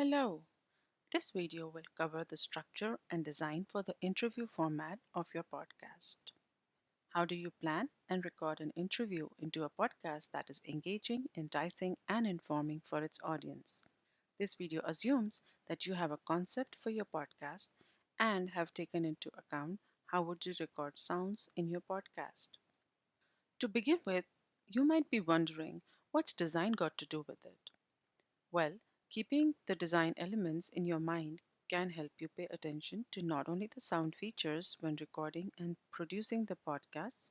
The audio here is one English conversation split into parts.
Hello. This video will cover the structure and design for the interview format of your podcast. How do you plan and record an interview into a podcast that is engaging, enticing, and informing for its audience? This video assumes that you have a concept for your podcast and have taken into account how would you record sounds in your podcast. To begin with, you might be wondering what's design got to do with it? Well, keeping the design elements in your mind can help you pay attention to not only the sound features when recording and producing the podcasts,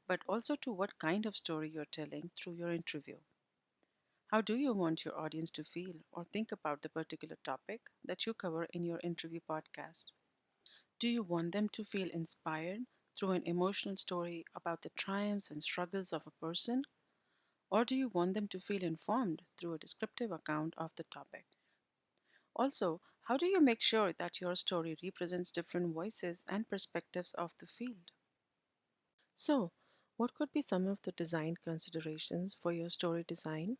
but also to what kind of story you're telling through your interview. How do you want your audience to feel or think about the particular topic that you cover in your interview podcast? Do you want them to feel inspired through an emotional story about the triumphs and struggles of a person? Or do you want them to feel informed through a descriptive account of the topic? Also, how do you make sure that your story represents different voices and perspectives of the field? So, what could be some of the design considerations for your story design?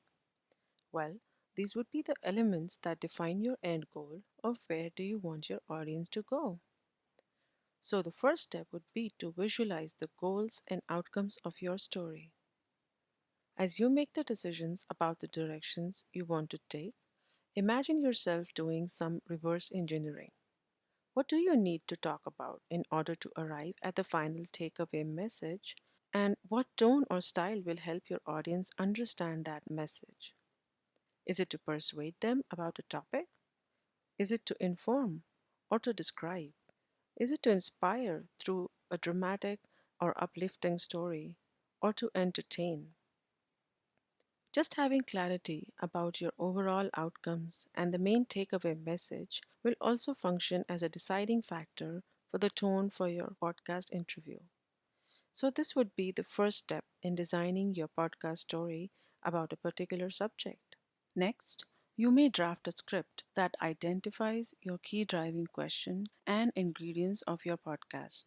Well, these would be the elements that define your end goal of where do you want your audience to go. So, the first step would be to visualize the goals and outcomes of your story. As you make the decisions about the directions you want to take, imagine yourself doing some reverse engineering. What do you need to talk about in order to arrive at the final takeaway message? And what tone or style will help your audience understand that message? Is it to persuade them about a topic? Is it to inform or to describe? Is it to inspire through a dramatic or uplifting story or to entertain? Just having clarity about your overall outcomes and the main takeaway message will also function as a deciding factor for the tone for your podcast interview. So, this would be the first step in designing your podcast story about a particular subject. Next, you may draft a script that identifies your key driving question and ingredients of your podcast.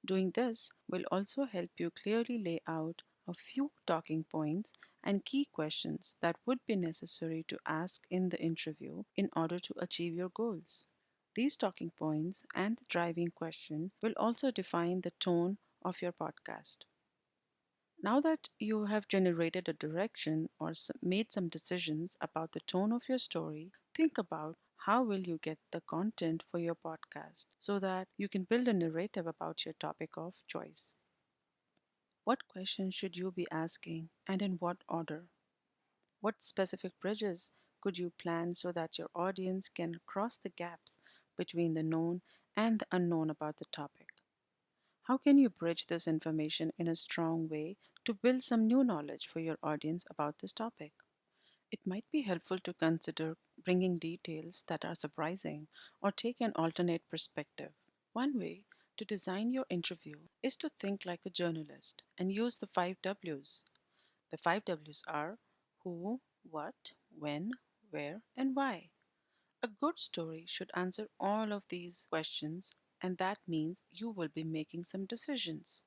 Doing this will also help you clearly lay out a few talking points and key questions that would be necessary to ask in the interview in order to achieve your goals. These talking points and the driving question will also define the tone of your podcast. Now that you have generated a direction or made some decisions about the tone of your story, think about how will you get the content for your podcast so that you can build a narrative about your topic of choice. What questions should you be asking and in what order? What specific bridges could you plan so that your audience can cross the gaps between the known and the unknown about the topic? How can you bridge this information in a strong way to build some new knowledge for your audience about this topic? It might be helpful to consider bringing details that are surprising or take an alternate perspective. One way to design your interview is to think like a journalist and use the 5 W's. The 5 W's are who, what, when, where, and why. A good story should answer all of these questions, and that means you will be making some decisions.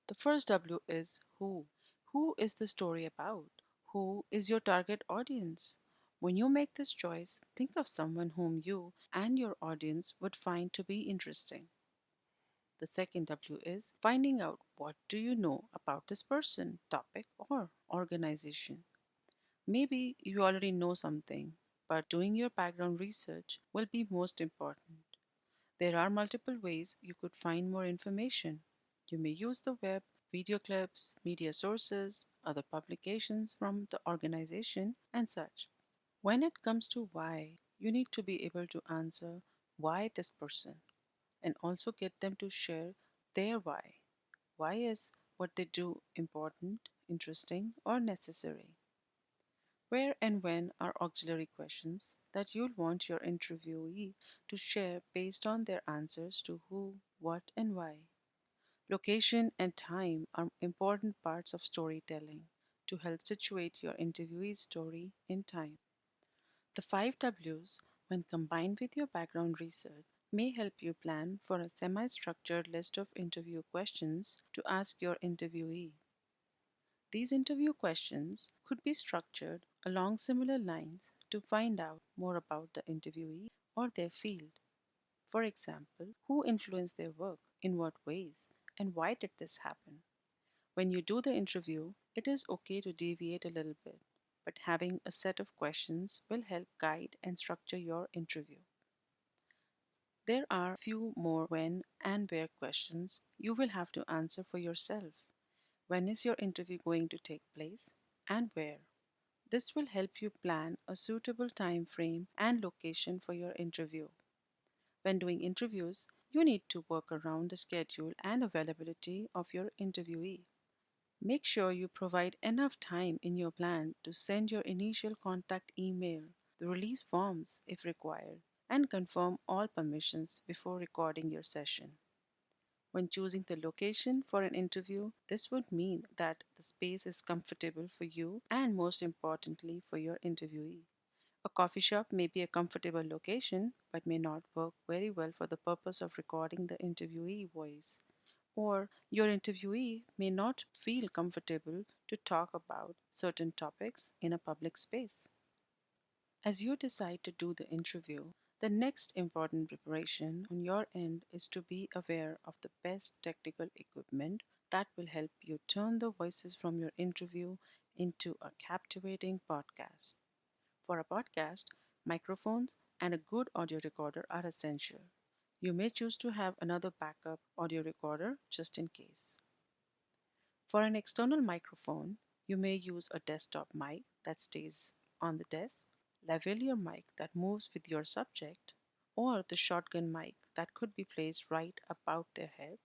The first W is who. Who is the story about? Who is your target audience? When you make this choice, think of someone whom you and your audience would find to be interesting. The second W is finding out what do you know about this person, topic, or organization. Maybe you already know something, but doing your background research will be most important. There are multiple ways you could find more information. You may use the web, video clips, media sources, other publications from the organization, and such. When it comes to why, you need to be able to answer why this person and also get them to share their why. Why is what they do important, interesting, or necessary? Where and when are auxiliary questions that you'll want your interviewee to share based on their answers to who, what, and why. Location and time are important parts of storytelling to help situate your interviewee's story in time. The 5 W's, when combined with your background research, may help you plan for a semi structured list of interview questions to ask your interviewee. These interview questions could be structured along similar lines to find out more about the interviewee or their field. For example, who influenced their work, in what ways, and why did this happen? When you do the interview, it is okay to deviate a little bit, but having a set of questions will help guide and structure your interview. There are a few more when and where questions you will have to answer for yourself. When is your interview going to take place and where? This will help you plan a suitable time frame and location for your interview. When doing interviews, you need to work around the schedule and availability of your interviewee. Make sure you provide enough time in your plan to send your initial contact email, the release forms if required, and confirm all permissions before recording your session. When choosing the location for an interview, this would mean that the space is comfortable for you and, most importantly, for your interviewee. A coffee shop may be a comfortable location but may not work very well for the purpose of recording the interviewee voice. Or your interviewee may not feel comfortable to talk about certain topics in a public space. As you decide to do the interview, the next important preparation on your end is to be aware of the best technical equipment that will help you turn the voices from your interview into a captivating podcast. For a podcast, microphones and a good audio recorder are essential. You may choose to have another backup audio recorder just in case. For an external microphone, you may use a desktop mic that stays on the desk, lavalier mic that moves with your subject, or the shotgun mic that could be placed right about their head,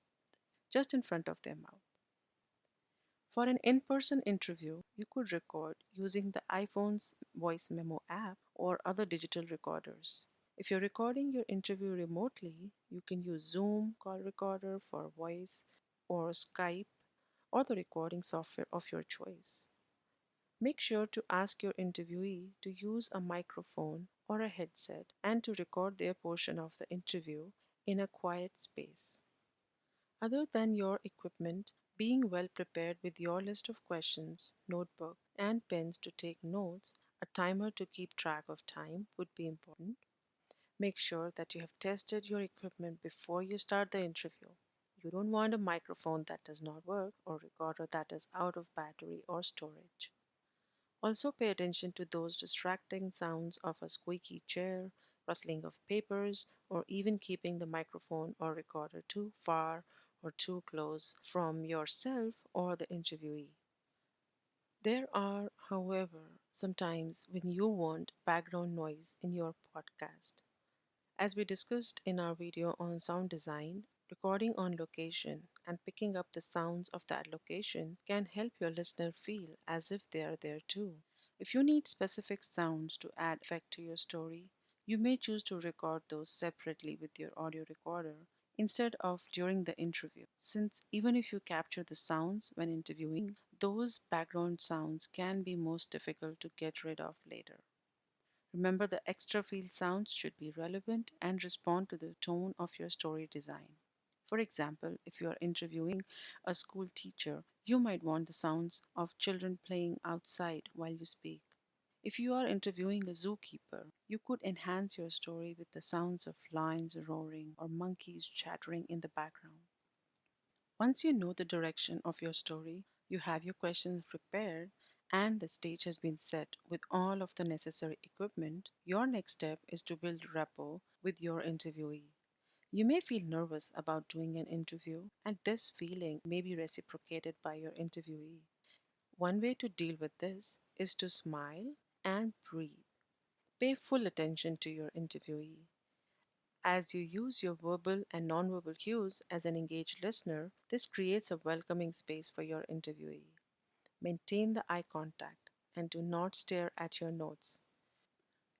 just in front of their mouth. For an in person interview, you could record using the iPhone's voice memo app or other digital recorders. If you're recording your interview remotely, you can use Zoom call recorder for voice or Skype or the recording software of your choice. Make sure to ask your interviewee to use a microphone or a headset and to record their portion of the interview in a quiet space. Other than your equipment, being well prepared with your list of questions, notebook, and pens to take notes, a timer to keep track of time would be important. Make sure that you have tested your equipment before you start the interview. You don't want a microphone that does not work or recorder that is out of battery or storage. Also, pay attention to those distracting sounds of a squeaky chair, rustling of papers, or even keeping the microphone or recorder too far or too close from yourself or the interviewee. There are, however, some times when you want background noise in your podcast. As we discussed in our video on sound design, recording on location and picking up the sounds of that location can help your listener feel as if they are there too. If you need specific sounds to add effect to your story, you may choose to record those separately with your audio recorder instead of during the interview. Since even if you capture the sounds when interviewing, those background sounds can be most difficult to get rid of later. Remember, the extra field sounds should be relevant and respond to the tone of your story design. For example, if you are interviewing a school teacher, you might want the sounds of children playing outside while you speak. If you are interviewing a zookeeper, you could enhance your story with the sounds of lions roaring or monkeys chattering in the background. Once you know the direction of your story, you have your questions prepared, and the stage has been set with all of the necessary equipment, your next step is to build rapport with your interviewee. You may feel nervous about doing an interview, and this feeling may be reciprocated by your interviewee. One way to deal with this is to smile and breathe. Pay full attention to your interviewee. As you use your verbal and nonverbal cues as an engaged listener, this creates a welcoming space for your interviewee. Maintain the eye contact and do not stare at your notes.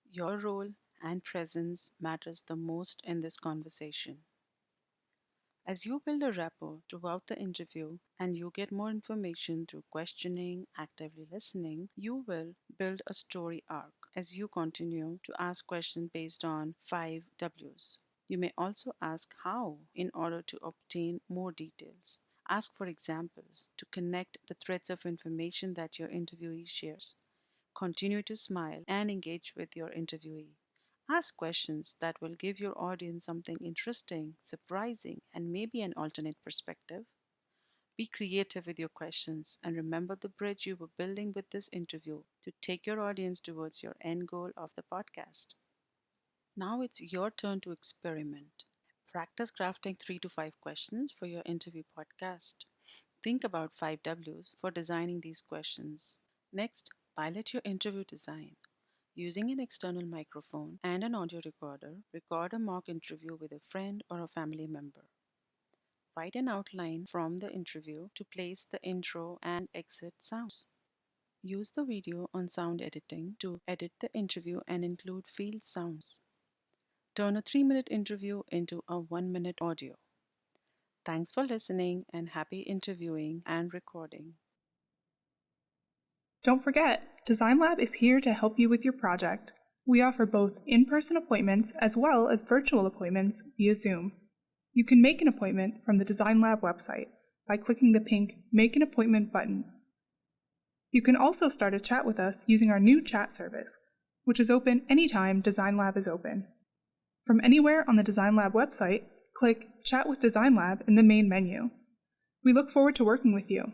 Your role and presence matters the most in this conversation. As you build a rapport throughout the interview and you get more information through questioning, actively listening, you will build a story arc as you continue to ask questions based on 5 W's. You may also ask how in order to obtain more details. Ask for examples to connect the threads of information that your interviewee shares. Continue to smile and engage with your interviewee. Ask questions that will give your audience something interesting, surprising, and maybe an alternate perspective. Be creative with your questions and remember the bridge you were building with this interview to take your audience towards your end goal of the podcast. Now it's your turn to experiment. Practice crafting 3 to 5 questions for your interview podcast. Think about 5 W's for designing these questions. Next, pilot your interview design. Using an external microphone and an audio recorder, record a mock interview with a friend or a family member. Write an outline from the interview to place the intro and exit sounds. Use the video on sound editing to edit the interview and include field sounds. Turn a 3-minute interview into a 1-minute audio. Thanks for listening and happy interviewing and recording. Don't forget, Design Lab is here to help you with your project. We offer both in-person appointments as well as virtual appointments via Zoom. You can make an appointment from the Design Lab website by clicking the pink Make an Appointment button. You can also start a chat with us using our new chat service, which is open anytime Design Lab is open. From anywhere on the Design Lab website, click Chat with Design Lab in the main menu. We look forward to working with you.